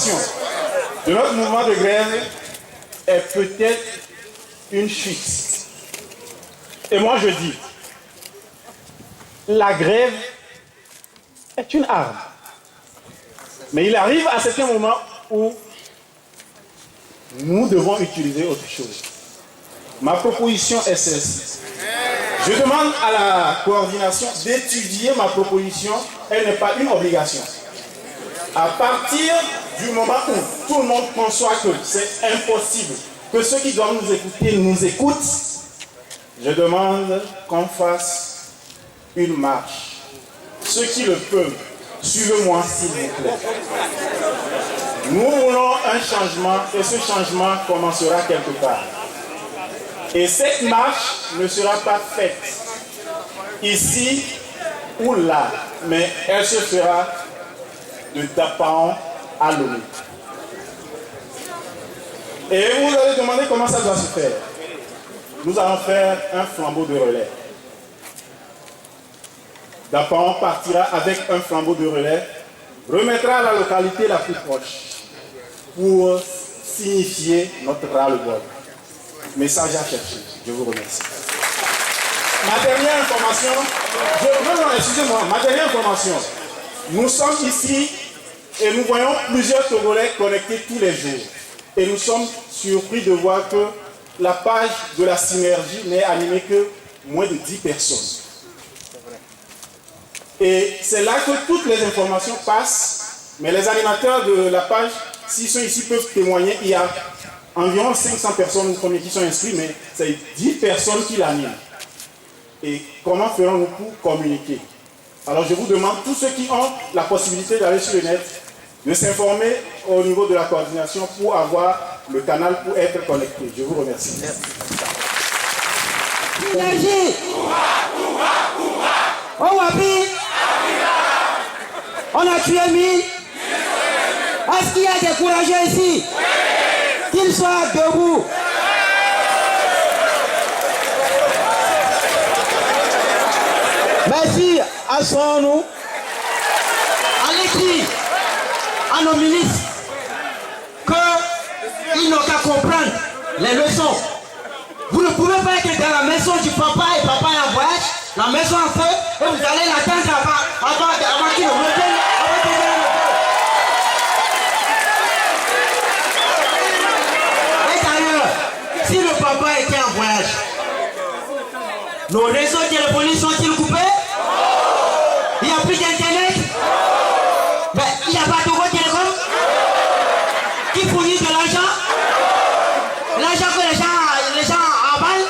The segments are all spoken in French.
l'intention de notre mouvement de grève est peut-être une chute. Et moi je dis, la grève est une arme. Mais il arrive à certains moments où nous devons utiliser autre chose. Ma proposition est celle-ci. Je demande à la coordination d'étudier ma proposition. Elle n'est pas une obligation. À partir du moment où tout le monde conçoit que c'est impossible, que ceux qui doivent nous écouter nous écoutent, je demande qu'on fasse une marche. Ceux qui le peuvent, suivez-moi s'il vous plaît. Nous voulons un changement et ce changement commencera quelque part. Et cette marche ne sera pas faite ici ou là, mais elle se fera de Dapaon à Lomé. Et vous allez demander comment ça doit se faire. Nous allons faire un flambeau de relais. Dapaon partira avec un flambeau de relais, remettra à la localité la plus proche pour signifier notre ras-le-bol. Message à chercher. Je vous remercie. Ma dernière information, excusez-moi, ma dernière information. Nous sommes ici et nous voyons plusieurs Togolais connectés tous les jours. Et nous sommes surpris de voir que la page de la synergie n'est animée que moins de 10 personnes. Et c'est là que toutes les informations passent, mais les animateurs de la page, s'ils sont ici, peuvent témoigner. Il y a environ 500 personnes qui sont inscrites, mais c'est 10 personnes qui l'animent. Et comment ferons-nous pour communiquer? Alors je vous demande, tous ceux qui ont la possibilité d'aller sur le net, de s'informer au niveau de la coordination pour avoir le canal pour être connecté. Je vous remercie. Oh Wabi, on a tué 1000. Est-ce qu'il y a des courageux ici? Qu'ils soient debout. Merci à son à l'écrit, à nos ministres, qu'ils n'ont qu'à comprendre les leçons. Vous ne pouvez pas être dans la maison du papa et papa est en voyage, la maison en feu, et vous allez l'attendre avant qu'il ne revienne. Et d'ailleurs, si le papa était en voyage, nos réseaux téléphoniques sont-ils coupés? Il n'y a plus d'internet? Ben, il n'y a pas de gros télécom? Qui fournit de l'argent? L'argent que les gens avalent?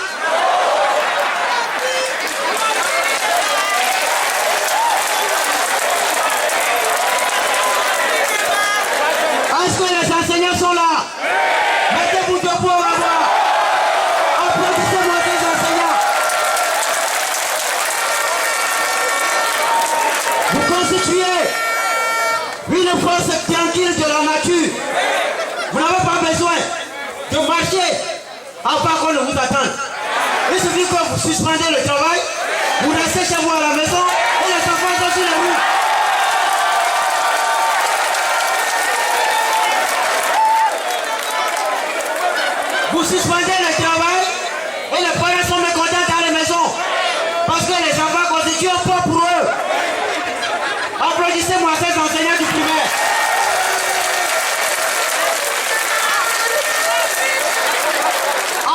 Est-ce que les enseignants sont là? Mettez-vous debout, on va voir. Applaudissez-moi ces enseignants. Vous constituez une force tranquille de la nature. Vous n'avez pas besoin de marcher avant qu'on ne vous attende. Il suffit que vous suspendez le travail, vous restez chez vous à la maison et les enfants sont sur les rues. Vous suspendez le travail et les parents sont mécontents dans les maisons parce que les enfants constituent un poids pour eux. Applaudissez-moi ces enseignants du primaire.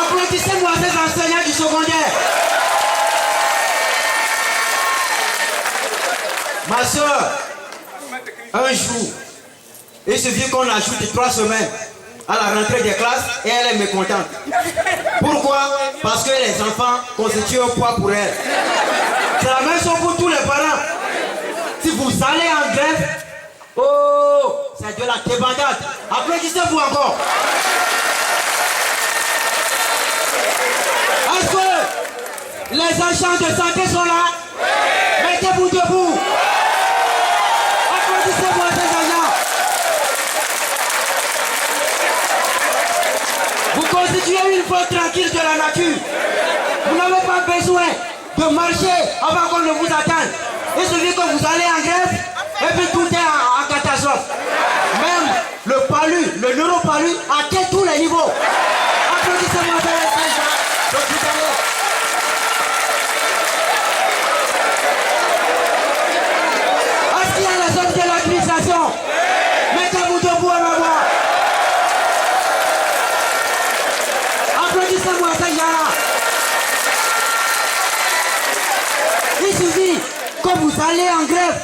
Applaudissez-moi ces enseignants du secondaire. Ma soeur, un jour, il suffit qu'on ajoute 3 semaines à la rentrée des classes et elle est mécontente. Pourquoi? Parce que les enfants constituent un poids pour elle. C'est la même chose pour tous les parents. Si vous allez en grève, oh, c'est de la débandade. Applaudissez-vous encore. Est-ce que les agents de santé sont là? Mettez-vous debout. Applaudissez-moi ces agents. Vous constituez une force tranquille de la nature. Vous n'avez pas besoin de marcher avant qu'on ne vous attende. Il suffit que vous allez en grève et puis tout est en catastrophe. Même le le neuropalu atteint tous les niveaux. Applaudissez-moi Saint-Jean. Est-ce qu'il y a les hommes de l'administration? Mettez-vous debout à ma voix. Applaudissez-moi Saint-Jean. Il suffit que vous allez en grève.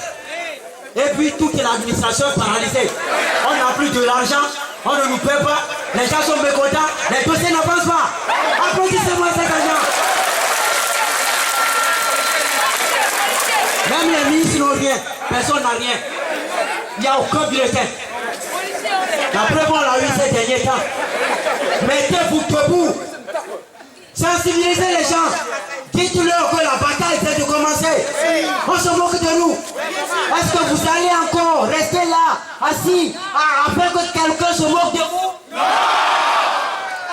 Et puis toute l'administration est paralysée. On n'a plus de l'argent, on ne nous paie pas, les gens sont mécontents, les dossiers n'avancent pas. Applaudissez-moi cet agent. Même les ministres n'ont rien, personne n'a rien. Il n'y a aucun bulletin. La preuve, on l'a eu ces derniers temps. Mettez-vous debout. Sensibilisez les gens. Dites-leur que la bataille vient de commencer. On se moque de nous. Est-ce que vous allez encore rester là, assis, afin que quelqu'un se moque de vous? Non.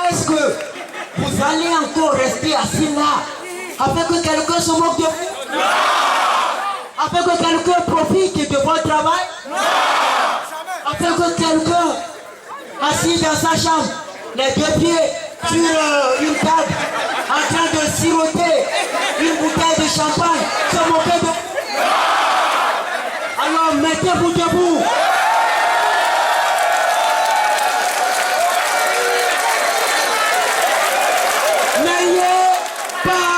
Est-ce que vous allez encore rester assis là, afin que quelqu'un se moque de vous? Non. Afin que quelqu'un profite de votre travail? Non. Afin que quelqu'un, assis dans sa chambre, les deux pieds sur une table, en train de siroter une bouteille de champagne, se moquer de vous? Alors mettez-vous debout. N'ayez pas.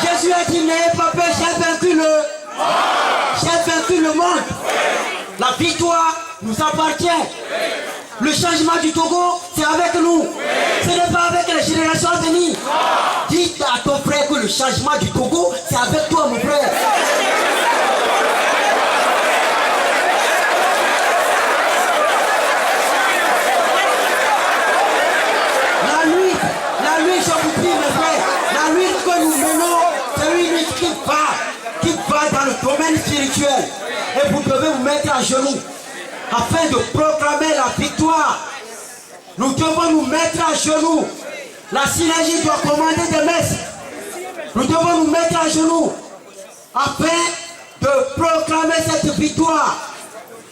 Jésus a dit n'ayez pas peur, j'ai vaincu le monde. La victoire nous appartient. Le changement du Togo, c'est avec nous. Ce n'est pas avec les générations à venir. Dites à ton frère que le changement du Togo, c'est avec toi, mon frère. La lutte, je vous prie, mes frères, la lutte que nous menons, c'est une lutte qui va dans le domaine spirituel. Et vous devez vous mettre à genoux afin de proclamer la victoire. Nous devons nous mettre à genoux. La synergie doit commander des messes. Nous devons nous mettre à genoux afin de proclamer cette victoire.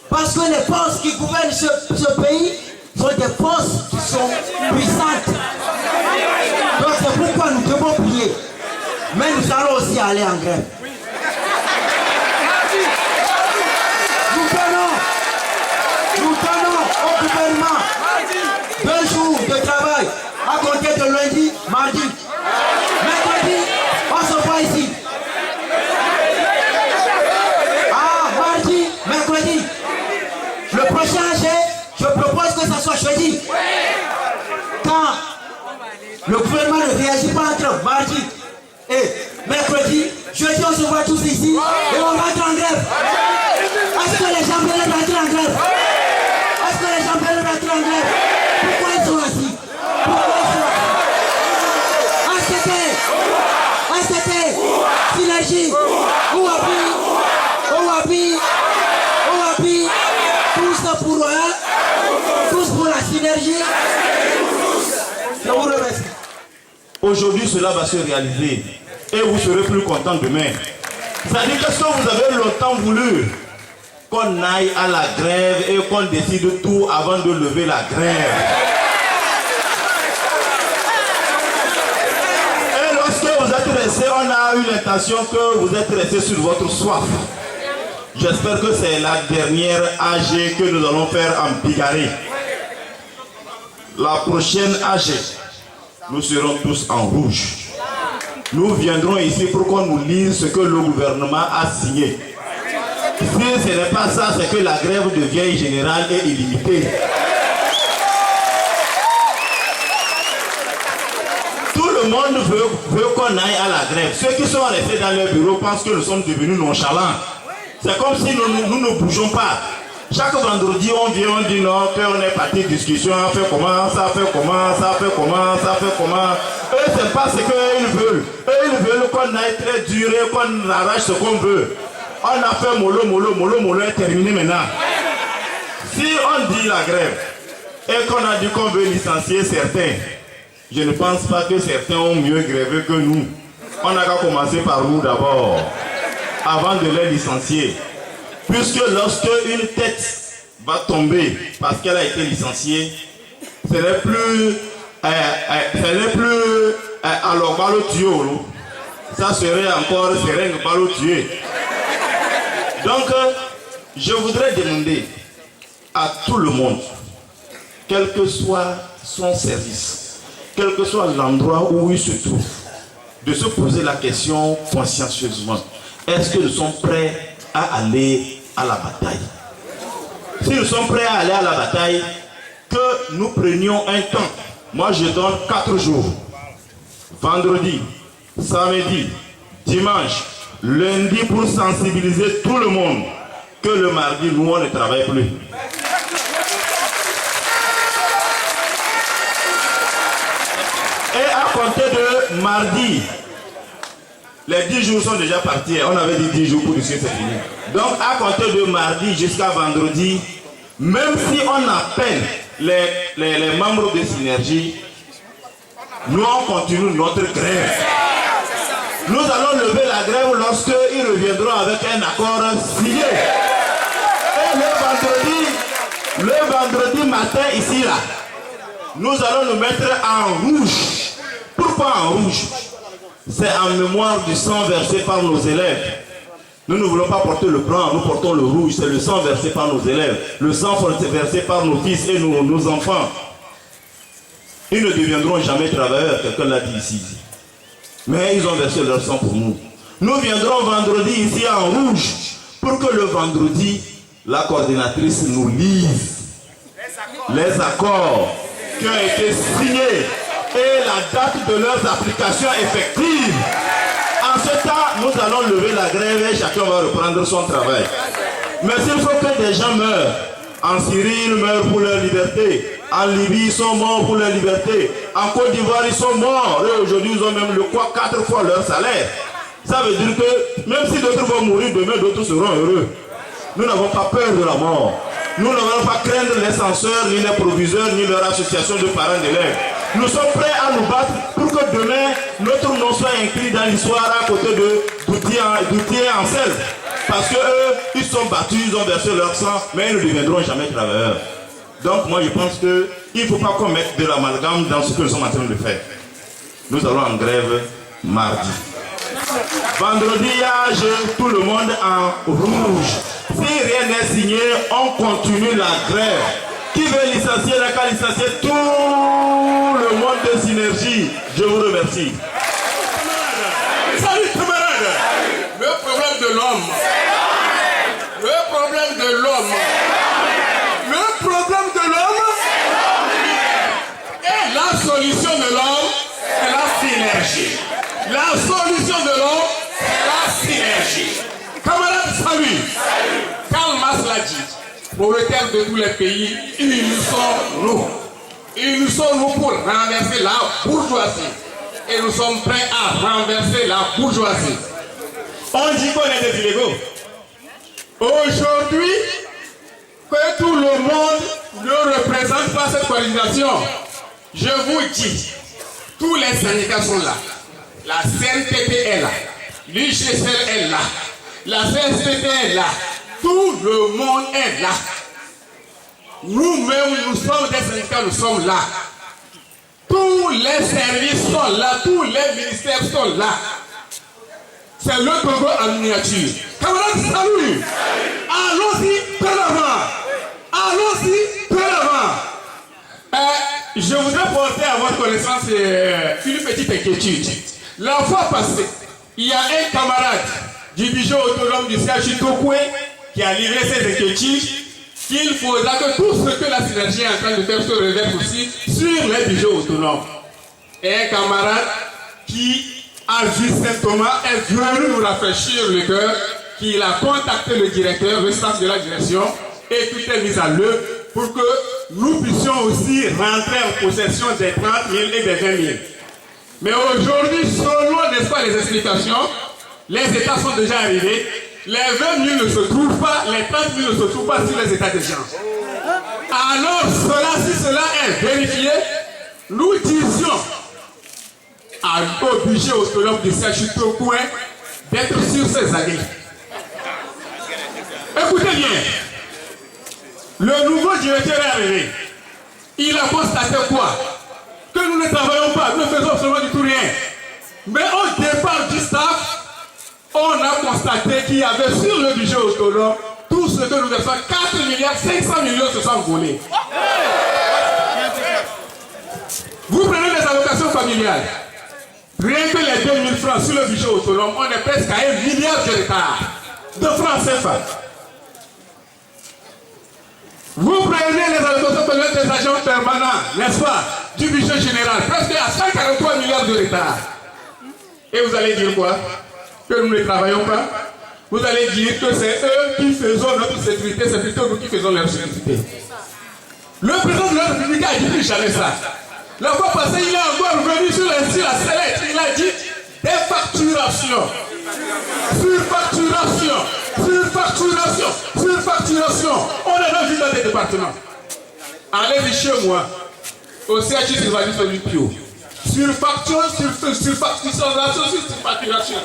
Parce que les forces qui gouvernent ce pays sont des forces qui sont puissantes. Donc c'est pourquoi nous devons prier. Mais nous allons aussi aller en grève. Nous donnons au gouvernement 2 jours de travail à compter de lundi, mardi. Mercredi, on se voit ici. Mardi, mercredi. Le prochain je propose que ça soit jeudi. Quand le gouvernement ne réagit pas entre mardi et mercredi, jeudi on se voit tous ici et on va être en grève. Est-ce que les gens veulent rentrer en grève? Est-ce que les gens veulent rentrer en grève? Pourquoi ils sont assis? Pourquoi ils sont assis? ACT, Synergie, OAPI, tous pour eux, tous pour la synergie. Je vous remercie. Aujourd'hui, cela va se réaliser et vous serez plus content demain. C'est-à-dire que ce que vous avez longtemps voulu, qu'on aille à la grève et qu'on décide tout avant de lever la grève. Et lorsque vous êtes resté, on a eu l'intention que vous êtes resté sur votre soif. J'espère que c'est la dernière AG que nous allons faire en Bigarré. La prochaine AG, nous serons tous en rouge. Nous viendrons ici pour qu'on nous lise ce que le gouvernement a signé. Si ce n'est pas ça, c'est que la grève devient générale et illimitée. Tout le monde veut qu'on aille à la grève. Ceux qui sont restés dans leur bureau pensent que nous sommes devenus nonchalants. C'est comme si nous ne bougeons pas. Chaque vendredi, on vient, on dit non, qu'on est parti discussion, on fait comment, ça fait comment, ça fait comment, ça fait comment. Eux, c'est pas ce qu'ils veulent. Eux, ils veulent qu'on aille très dur et qu'on arrache ce qu'on veut. On a fait mollo est terminé maintenant. Si on dit la grève et qu'on a dit qu'on veut licencier certains, je ne pense pas que certains ont mieux grévé que nous. On n'a qu'à commencer par nous d'abord, avant de les licencier. Puisque lorsque une tête va tomber parce qu'elle a été licenciée, ce n'est plus alors balo tuyau, ça serait encore seringue balo tué. Donc je voudrais demander à tout le monde, quel que soit son service, quel que soit l'endroit où il se trouve, de se poser la question consciencieusement. Est-ce que nous sommes prêts à aller à la bataille? Si nous sommes prêts à aller à la bataille, que nous prenions un temps. Moi, je donne 4 jours. Vendredi, samedi, dimanche, lundi pour sensibiliser tout le monde. Que le mardi, nous, on ne travaille plus. Et à compter de mardi, les 10 jours sont déjà partis. On avait dit 10 jours pour ici, c'est fini. Donc, à compter de mardi jusqu'à vendredi, même si on appelle les membres de Synergie, nous on continue notre grève. Nous allons lever la grève lorsqu'ils reviendront avec un accord signé. Et le vendredi matin ici là, nous allons nous mettre en rouge. Pourquoi en rouge? C'est en mémoire du sang versé par nos élèves. Nous ne voulons pas porter le blanc, nous portons le rouge. C'est le sang versé par nos élèves. Le sang versé par nos fils et nos enfants. Ils ne deviendront jamais travailleurs, quelqu'un l'a dit ici. Mais ils ont versé leur sang pour nous. Nous viendrons vendredi ici en rouge pour que le vendredi, la coordinatrice nous lise les accords qui ont été signés et la date de leurs applications effectives. En ce temps, nous allons lever la grève et chacun va reprendre son travail. Mais s'il faut que des gens meurent, en Syrie, ils meurent pour leur liberté. En Libye, ils sont morts pour leur liberté. En Côte d'Ivoire, ils sont morts. Et aujourd'hui, ils ont même le quoi 4 fois leur salaire. Ça veut dire que même si d'autres vont mourir demain, d'autres seront heureux. Nous n'avons pas peur de la mort. Nous n'avons pas craindre les censeurs, ni les proviseurs, ni leur association de parents d'élèves. Nous sommes prêts à nous battre pour que demain, notre nom soit inscrit dans l'histoire à côté de d'outils en sel. Parce qu'eux, ils sont battus, ils ont versé leur sang, mais ils ne deviendront jamais travailleurs. Donc moi, je pense qu'il ne faut pas qu'on mette de l'amalgame dans ce que nous sommes en train de faire. Nous allons en grève mardi. Vendredi, tout le monde en rouge. Si rien n'est signé, on continue la grève. Qui veut licencier, la qu'à licencier tout le monde de Synergie. Je vous remercie. Salut camarades. Le problème de l'homme. Le problème de l'homme. Le problème de l'homme. Et la solution de l'homme, c'est la synergie. La solution de l'homme, c'est la synergie. Camarades, salut. Karl Marx l'a dit. Prolétaires de tous les pays, ils sont nous. Ils sont nous pour renverser la bourgeoisie. Et nous sommes prêts à renverser la bourgeoisie. On dit qu'on est des illégaux. Aujourd'hui, que tout le monde ne représente pas cette coordination, je vous dis, tous les syndicats sont là. La CNTP est là. L'UGCL est là. La CSTP est là. Tout le monde est là. Nous-mêmes, nous sommes des syndicats, nous sommes là. Tous les services sont là, tous les ministères sont là. C'est le Congo en miniature. Camarades, salut. Allons-y de l'avant. Allons-y de l'avant. Je voudrais porter à votre connaissance une petite inquiétude. La fois passée, il y a un camarade du budget autonome du CHU Tokwe qui a livré ses inquiétudes qu'il faudra que tout ce que la synergie est en train de faire se révèle aussi sur les budgets autonomes. Et un camarade qui a vu Saint-Thomas est venu nous rafraîchir le cœur, qu'il a contacté le directeur, le staff de la direction, et tout est mis à l'œuvre pour que nous puissions aussi rentrer en possession des 30 000 et des 20 000. Mais aujourd'hui, selon, n'est-ce pas, les explications, les États sont déjà arrivés. Les 20 000 ne se trouvent pas, les 30 000 ne se trouvent pas sur les États des gens. Alors, si cela est vérifié, nous disions au budget autonome du CHU Tokwe d'être sur ces années. Écoutez bien. Le nouveau directeur est arrivé. Il a constaté quoi? Que nous ne travaillons pas, nous ne faisons absolument du tout rien. Mais au départ du staff, on a constaté qu'il y avait sur le budget autonome tout ce que nous avons fait, 4 milliards 500 millions se sont volés. Vous prenez les allocations familiales. Rien que les 2000 francs sur le budget autonome, on est presque à 1 milliard de retard de francs CFA. Vous prenez les allocations familiales des agents permanents, n'est-ce pas, du budget général, presque à 143 milliards de retard. Et vous allez dire quoi? Que nous ne travaillons pas? Vous allez dire que c'est eux qui faisons notre sécurité, c'est plutôt nous qui faisons leur sécurité. Le président de la République a dit plus jamais ça. La fois passée, il est encore revenu sur la sellette. Il a dit défacturation, surfacturation, surfacturation, surfacturation. On est dans des départements. Allez chez moi, au CHU Sylvanus Olympio. Surfacturation, surfacturation.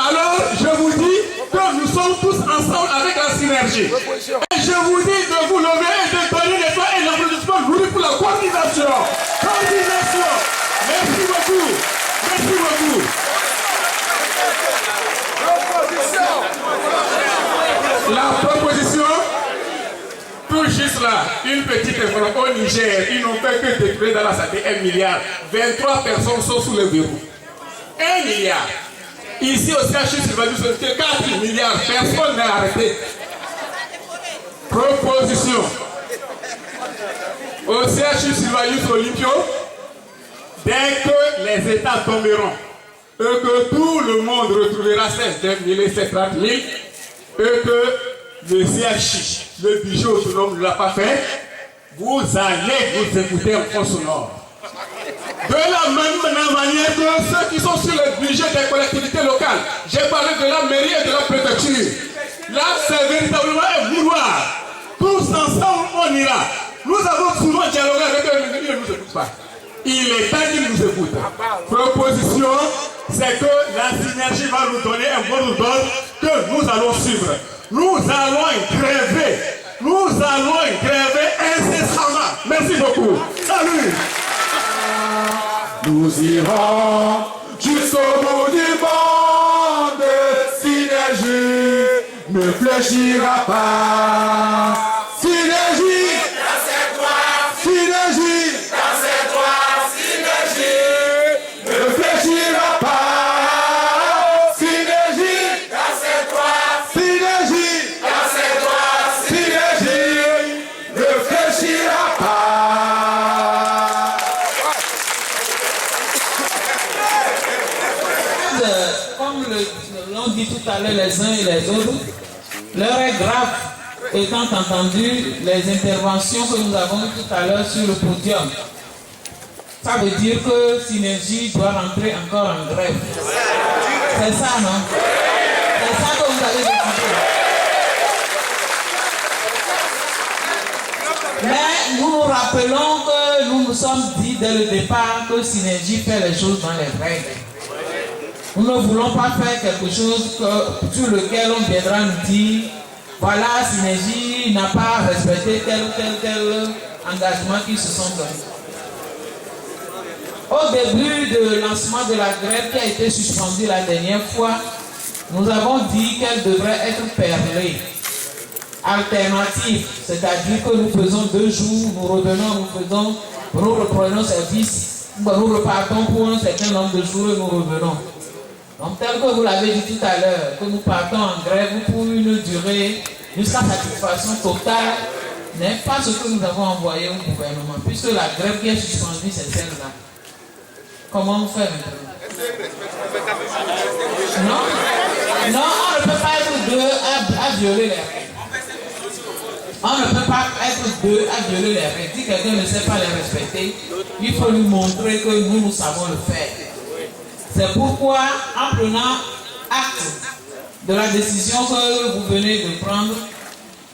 Alors, je vous dis que nous sommes tous ensemble avec la synergie. Et je vous dis de vous lever et de donner les doigts et l'applaudissement pour la coordination. Coordination. Merci beaucoup. Merci beaucoup. La proposition, tout juste là, une petite information au Niger, ils n'ont fait que détruire dans la santé 1 milliard. 23 personnes sont sous le verrou. 1 milliard. Ici au CHU Sylvanus Olympio, 4 milliards. Personne n'est arrêté. Proposition. Au CHU Sylvanus Olympio, dès que les États tomberont, et que tout le monde retrouvera 16 000 et 30 000, et que le CHU, le budget autonome ne l'a pas fait, vous allez vous écouter en fond sonore. De la même manière que ceux qui sont sur le budget des collectivités locales, j'ai parlé de la mairie et de la préfecture. Là, c'est véritablement un vouloir. Tous ensemble, on ira. Nous avons souvent dialogué avec eux, mais ils ne nous écoutent pas. Il est temps qu'ils nous écoutent. Proposition, c'est que la synergie va nous donner un bon ordre que nous allons suivre. Nous allons gréver. Nous allons gréver incessamment. Merci beaucoup. Salut. Nous irons jusqu'au bout du monde. Synergie ne fléchira pas. Synergie dans ses droits. Synergie dans ses droits. Synergie ne fléchira pas. Synergie dans ses droits. Synergie dans ses droits. Synergie ne fléchira pas. Comme l'ont dit tout à l'heure les uns et les autres, l'heure est grave, étant entendu les interventions que nous avons eues tout à l'heure sur le podium. Ça veut dire que Synergie doit rentrer encore en grève. C'est ça, non? C'est ça que vous avez décidé. Mais nous nous rappelons que nous nous sommes dit dès le départ que Synergie fait les choses dans les règles. Nous ne voulons pas faire quelque chose sur lequel on viendra nous dire voilà, Synergie n'a pas respecté tel ou tel engagement qu'ils se sont donnés. Au début de lancement de la grève qui a été suspendue la dernière fois, nous avons dit qu'elle devrait être perlée. Alternative, c'est-à-dire que nous faisons 2 jours, nous revenons, nous reprenons service, nous repartons pour un certain nombre de jours et nous revenons. Donc tel que vous l'avez dit tout à l'heure, que nous partons en grève pour une durée jusqu'à satisfaction totale, n'est pas ce que nous avons envoyé au gouvernement, puisque la grève qui est suspendue, c'est celle-là. Comment on fait maintenant? Non, on ne peut pas être 2 à violer les règles. On ne peut pas être 2 à violer les règles. Si quelqu'un ne sait pas les respecter, il faut lui montrer que nous savons le faire. C'est pourquoi, en prenant acte de la décision que vous venez de prendre,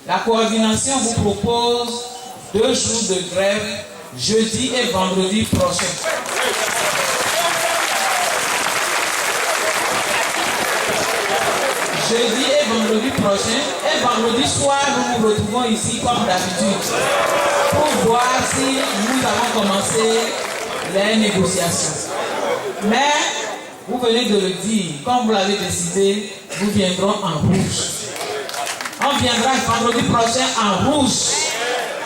la coordination vous propose 2 jours de grève, jeudi et vendredi prochain. jeudi et vendredi prochain. Et vendredi soir, nous nous retrouvons ici comme d'habitude pour voir si nous avons commencé les négociations. Mais vous venez de le dire, comme vous l'avez décidé, nous viendrons en rouge. On viendra vendredi prochain en rouge.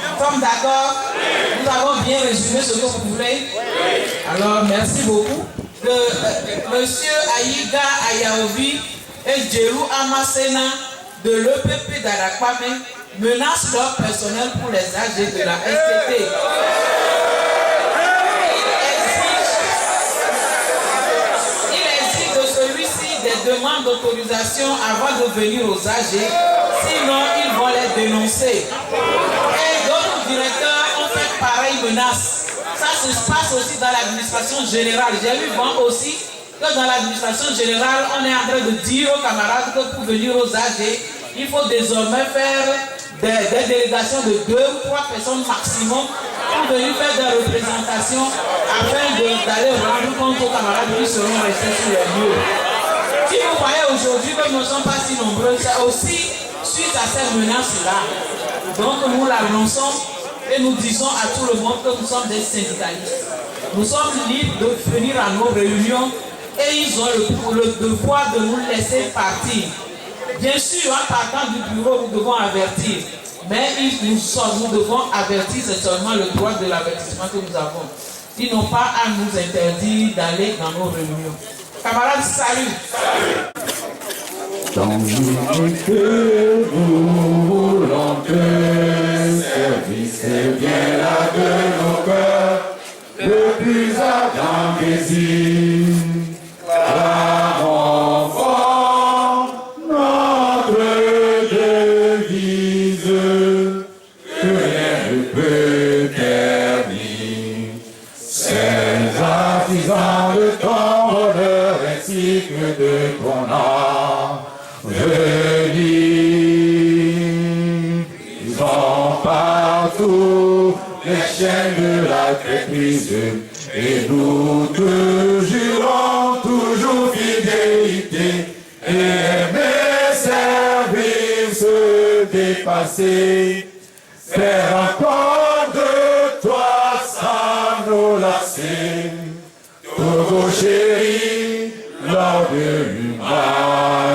Nous sommes d'accord? Nous avons bien résumé ce que vous voulez. Alors, merci beaucoup. Monsieur Aïga Ayaobi et Djerou Amasena de l'EPP d'Arakwame menacent leur personnel pour les âgés de la STT. Il exige de celui-ci des demandes d'autorisation avant de venir aux âgés, sinon ils vont les dénoncer. Et d'autres directeurs ont fait pareille menace. Ça se passe aussi dans l'administration générale. J'ai vu aussi que dans l'administration générale, on est en train de dire aux camarades que pour venir aux âgés, il faut désormais faire des délégations de 2 ou 3 personnes maximum pour venir faire des représentations afin d'aller rendre compte aux camarades qui seront restés sur les lieux. Si vous voyez aujourd'hui que nous ne sommes pas si nombreux, c'est aussi suite à cette menace-là. Donc nous la lançons et nous disons à tout le monde que nous sommes des syndicalistes. Nous sommes libres de venir à nos réunions et ils ont le devoir de nous laisser partir. Bien sûr, en partant du bureau, nous devons avertir. Mais nous devons avertir, c'est seulement le droit de l'avertissement que nous avons. Ils n'ont pas à nous interdire d'aller dans nos réunions. Camarades, salut! Dans l'unité, nous voulons que service est bien là de nos cœurs, le plus ardent désir. Clamons fort notre devise, que rien ne peut ternir. Ces artisans de ton bonheur ainsi que de ton art. Ils ont partout les chaînes de la traîtrise et nous te jurons toujours fidélité et aimer, servir, se dépasser, faire encore de toi sans nous lasser. Togo chéri, lors de l'humain.